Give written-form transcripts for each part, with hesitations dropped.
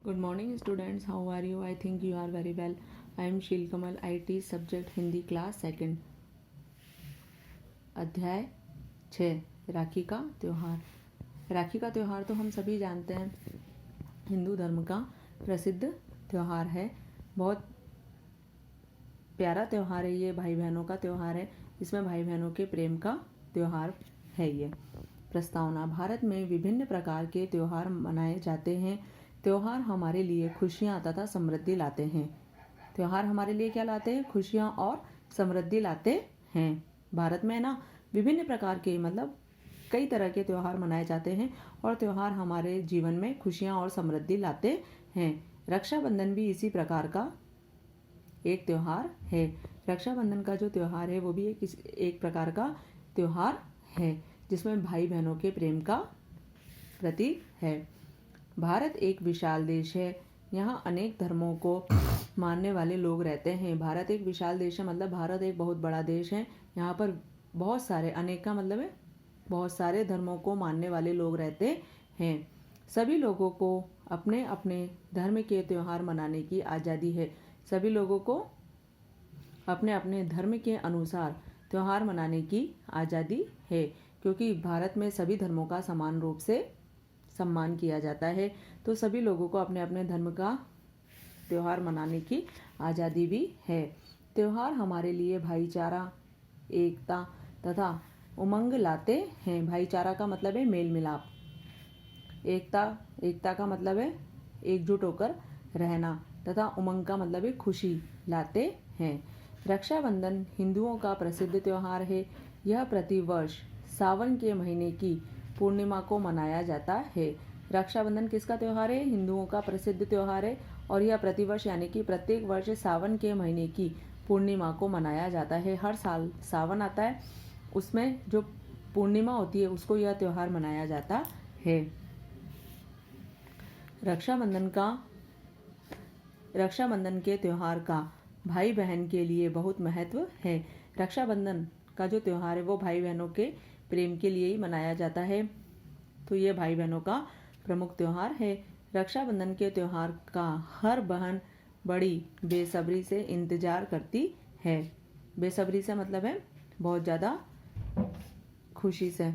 Good morning students, how are you? I think you are very well. I am Shil Kamal, IT subject Hindi class second. अध्याय 6 राखी का त्यौहार। राखी का त्यौहार तो हम सभी जानते हैं, हिंदू धर्म का प्रसिद्ध त्यौहार है। बहुत प्यारा त्यौहार है ये, भाई बहनों का त्यौहार है। इसमें भाई बहनों के प्रेम का त्यौहार है ये। प्रस्तावना। भारत में विभिन्न प्रकार के त्यौहार मनाए जाते हैं। त्यौहार हमारे लिए खुशियाँ तथा समृद्धि लाते हैं। त्यौहार हमारे लिए क्या लाते हैं? खुशियाँ और समृद्धि लाते हैं। भारत में ना विभिन्न प्रकार के कई तरह के त्यौहार मनाए जाते हैं और त्यौहार हमारे जीवन में खुशियाँ और समृद्धि लाते हैं। रक्षाबंधन भी इसी प्रकार का एक त्यौहार है। रक्षाबंधन का जो त्यौहार है वो भी एक प्रकार का त्यौहार है जिसमें भाई बहनों के प्रेम का प्रतीक है। भारत एक विशाल देश है। यहाँ अनेक धर्मों को मानने वाले लोग रहते हैं। भारत एक विशाल देश है, मतलब भारत एक बहुत बड़ा देश है। यहाँ पर बहुत सारे, अनेक का मतलब है बहुत सारे धर्मों को मानने वाले लोग रहते हैं। सभी लोगों को अपने अपने धर्म के त्यौहार मनाने की आज़ादी है। सभी लोगों को अपने अपने धर्म के अनुसार त्यौहार मनाने की आज़ादी है, क्योंकि भारत में सभी धर्मों का समान रूप से सम्मान किया जाता है। तो सभी लोगों को अपने अपने धर्म का त्यौहार मनाने की आज़ादी भी है। त्यौहार हमारे लिए भाईचारा, एकता तथा उमंग लाते हैं। भाईचारा का मतलब है मेल मिलाप। एकता का मतलब है एकजुट होकर रहना, तथा उमंग का मतलब है खुशी लाते हैं। रक्षाबंधन हिंदुओं का प्रसिद्ध त्यौहार है। यह प्रतिवर्ष सावन के महीने की पूर्णिमा को मनाया जाता है। रक्षाबंधन किसका त्यौहार है? हिंदुओं का प्रसिद्ध त्यौहार है और यह प्रतिवर्ष यानी कि प्रत्येक वर्ष सावन के महीने की पूर्णिमा को मनाया जाता है। हर साल सावन आता है, उसमें जो पूर्णिमा होती है उसको यह त्यौहार मनाया जाता है। रक्षाबंधन के त्यौहार का भाई बहन के लिए बहुत महत्व है। रक्षाबंधन का जो त्यौहार है वो भाई बहनों के प्रेम के लिए ही मनाया जाता है, तो ये भाई बहनों का प्रमुख त्यौहार है। रक्षाबंधन के त्यौहार का हर बहन बड़ी बेसब्री से इंतजार करती है। बेसब्री से मतलब है बहुत ज़्यादा खुशी से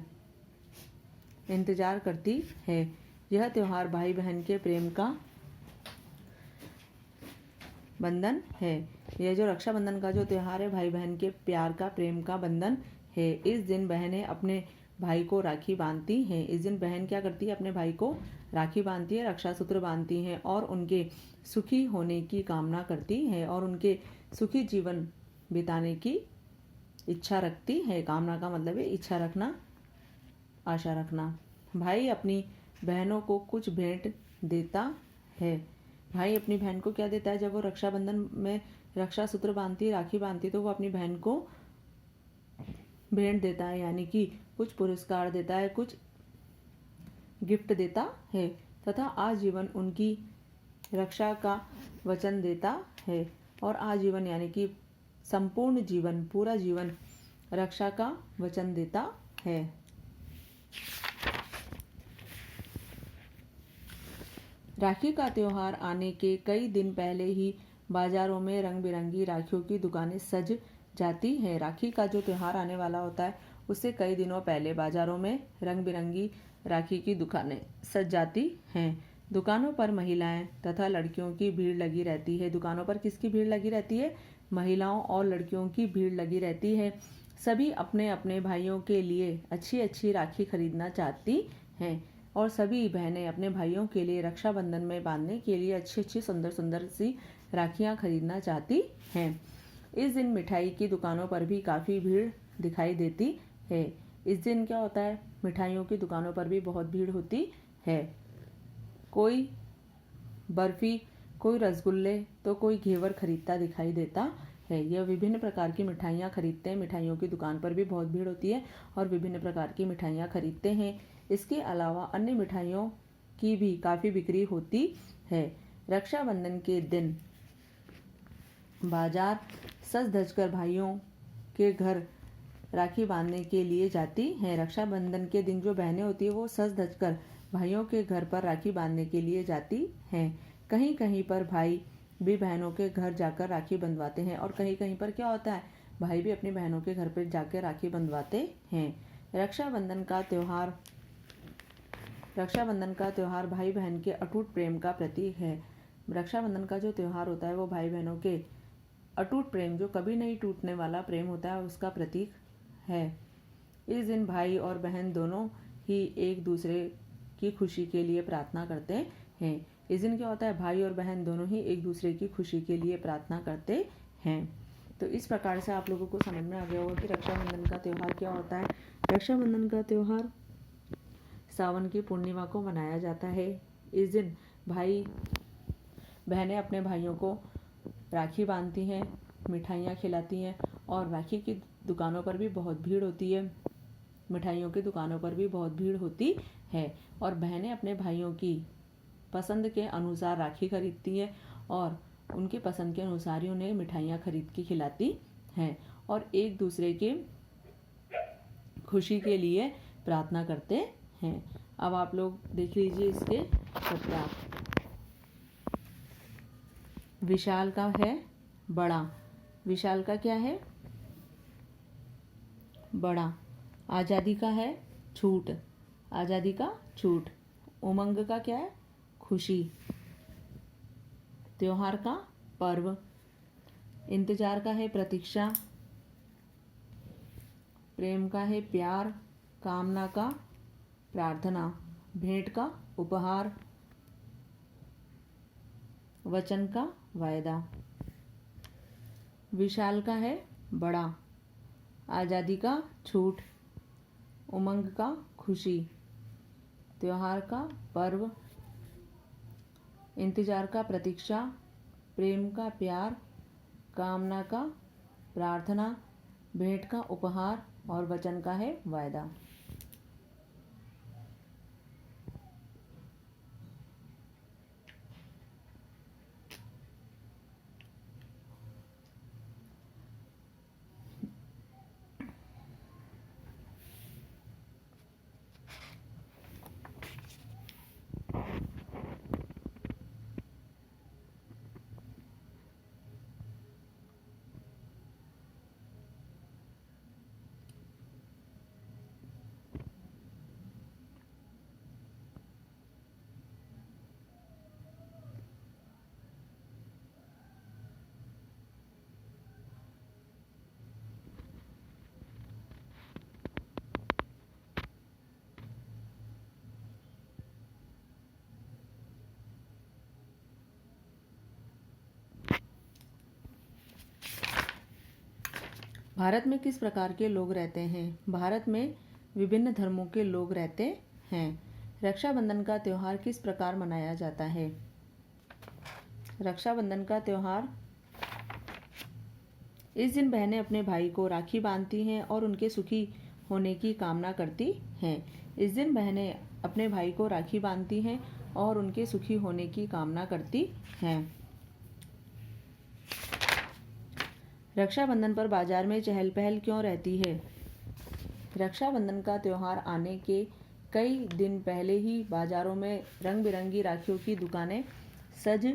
इंतजार करती है। यह त्यौहार भाई बहन के प्रेम का बंधन है। यह जो रक्षाबंधन का जो त्यौहार है, भाई बहन के प्यार का, प्रेम का बंधन है। इस दिन बहनें अपने भाई को राखी बांधती हैं। इस दिन बहन क्या करती है? अपने भाई को राखी बांधती है, रक्षा सूत्र बांधती हैं और उनके सुखी होने की कामना करती है और उनके सुखी जीवन बिताने की इच्छा रखती है। कामना का मतलब है इच्छा रखना, आशा रखना। भाई अपनी बहनों को कुछ भेंट देता है। भाई अपनी बहन को क्या देता है? जब वो रक्षाबंधन में रक्षा सूत्र बांधती है, राखी बांधती है, तो वो अपनी बहन को भेंट देता है, यानी कि कुछ पुरस्कार देता है, कुछ गिफ्ट देता है तथा आजीवन उनकी रक्षा का वचन देता है। और आजीवन यानी कि संपूर्ण जीवन, पूरा जीवन रक्षा का वचन देता है। राखी का त्यौहार आने के कई दिन पहले ही बाजारों में रंग बिरंगी राखियों की दुकानें सज जाती हैं। राखी का जो त्यौहार आने वाला होता है उससे कई दिनों पहले बाजारों में रंग बिरंगी राखी की दुकानें सज जाती हैं। दुकानों पर महिलाएं तथा लड़कियों की भीड़ लगी रहती है। दुकानों पर किसकी भीड़ लगी रहती है? महिलाओं और लड़कियों की भीड़ लगी रहती है। सभी अपने अपने भाइयों के लिए अच्छी अच्छी राखी खरीदना चाहती हैं और सभी बहनें अपने भाइयों के लिए रक्षाबंधन में बांधने के लिए अच्छी अच्छी सुंदर सुंदर सी राखियाँ खरीदना चाहती हैं। इस दिन मिठाई की दुकानों पर भी काफ़ी भीड़ दिखाई देती है। इस दिन क्या होता है? मिठाइयों की दुकानों पर भी बहुत भीड़ होती है। कोई बर्फ़ी, कोई रसगुल्ले तो कोई घेवर खरीदता दिखाई देता है। यह विभिन्न प्रकार की मिठाइयाँ खरीदते हैं। मिठाइयों की दुकान पर भी बहुत भीड़ होती है और विभिन्न प्रकार की मिठाइयाँ खरीदते हैं। इसके अलावा अन्य मिठाइयों की भी काफ़ी बिक्री होती है। रक्षाबंधन के दिन बाजार सज धज कर भाइयों के घर राखी बांधने के लिए जाती हैं। रक्षाबंधन के दिन जो बहनें होती है वो सज धज कर भाइयों के घर पर राखी बांधने के लिए जाती हैं। कहीं कहीं पर भाई भी बहनों के घर जाकर राखी बंधवाते हैं, और कहीं कहीं पर क्या होता है, भाई भी अपनी बहनों के घर पर जाकर राखी बंधवाते हैं। रक्षाबंधन का त्यौहार भाई बहन के अटूट प्रेम का प्रतीक है। रक्षाबंधन का जो त्यौहार होता है वो भाई बहनों के अटूट प्रेम, जो कभी नहीं टूटने वाला प्रेम होता है, उसका प्रतीक है। इस दिन भाई और बहन दोनों ही एक दूसरे की खुशी के लिए प्रार्थना करते हैं। इस दिन क्या होता है, भाई और बहन दोनों ही एक दूसरे की खुशी के लिए प्रार्थना करते हैं। तो इस प्रकार से आप लोगों को समझ में आ गया होगा कि रक्षाबंधन का त्यौहार क्या होता है। रक्षाबंधन का त्यौहार सावन की पूर्णिमा को मनाया जाता है। इस दिन भाई बहनें अपने भाइयों को राखी बांधती हैं, मिठाइयाँ खिलाती हैं, और राखी की दुकानों पर भी बहुत भीड़ होती है, मिठाइयों की दुकानों पर भी बहुत भीड़ होती है, और बहनें अपने भाइयों की पसंद के अनुसार राखी खरीदती हैं और उनकी पसंद के अनुसार ही उन्हें मिठाइयाँ खरीद के खिलाती हैं और एक दूसरे की खुशी के लिए प्रार्थना करते हैं। अब आप लोग देख लीजिए इसके सत्यार्थ। विशाल का है बड़ा। विशाल का क्या है? बड़ा। आज़ादी का है छूट। आज़ादी का छूट। उमंग का क्या है? खुशी। त्योहार का पर्व। इंतजार का है प्रतीक्षा। प्रेम का है प्यार। कामना का प्रार्थना। भेंट का उपहार। वचन का वायदा। विशाल का है बड़ा। आज़ादी का छूट। उमंग का खुशी। त्योहार का पर्व। इंतजार का प्रतीक्षा। प्रेम का प्यार। कामना का प्रार्थना। भेंट का उपहार और वचन का है वायदा। भारत में किस प्रकार के लोग रहते हैं? भारत में विभिन्न धर्मों के लोग रहते हैं। रक्षाबंधन का त्यौहार किस प्रकार मनाया जाता है? रक्षाबंधन का त्यौहार, इस दिन बहनें अपने भाई को राखी बांधती हैं और उनके सुखी होने की कामना करती हैं। इस दिन बहनें अपने भाई को राखी बांधती हैं और उनके सुखी होने की कामना करती हैं। रक्षाबंधन पर बाजार में चहल पहल क्यों रहती है? रक्षाबंधन का त्यौहार आने के कई दिन पहले ही बाजारों में रंग बिरंगी राखियों की दुकानें सज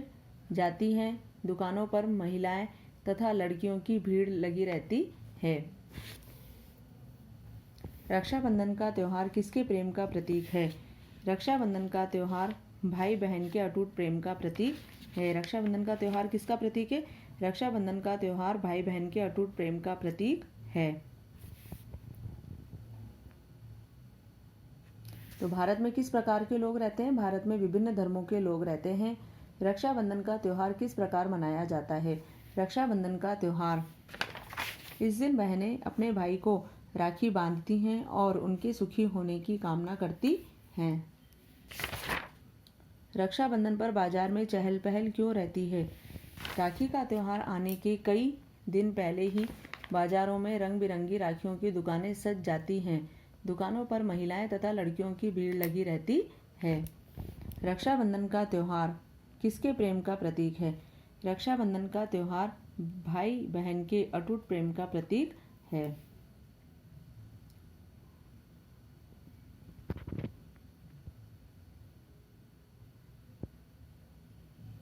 जाती हैं। दुकानों पर महिलाएं तथा लड़कियों की भीड़ लगी रहती है। रक्षाबंधन का त्यौहार किसके प्रेम का प्रतीक है? रक्षाबंधन का त्यौहार भाई बहन के अटूट प्रेम का प्रतीक है। रक्षाबंधन का त्यौहार किसका प्रतीक है? रक्षाबंधन का त्यौहार भाई बहन के अटूट प्रेम का प्रतीक है। तो भारत में किस प्रकार के लोग रहते हैं? भारत में विभिन्न धर्मों के लोग रहते हैं। रक्षाबंधन का त्यौहार किस प्रकार मनाया जाता है? रक्षाबंधन का त्यौहार, इस दिन बहनें अपने भाई को राखी बांधती हैं और उनके सुखी होने की कामना करती हैं। रक्षाबंधन पर बाजार में चहल पहल क्यों रहती है? राखी का त्यौहार आने के कई दिन पहले ही बाजारों में रंग बिरंगी राखियों की दुकानें सज जाती हैं। दुकानों पर महिलाएं तथा लड़कियों की भीड़ लगी रहती है। रक्षाबंधन का त्यौहार किसके प्रेम का प्रतीक है? रक्षाबंधन का त्यौहार भाई बहन के अटूट प्रेम का प्रतीक है।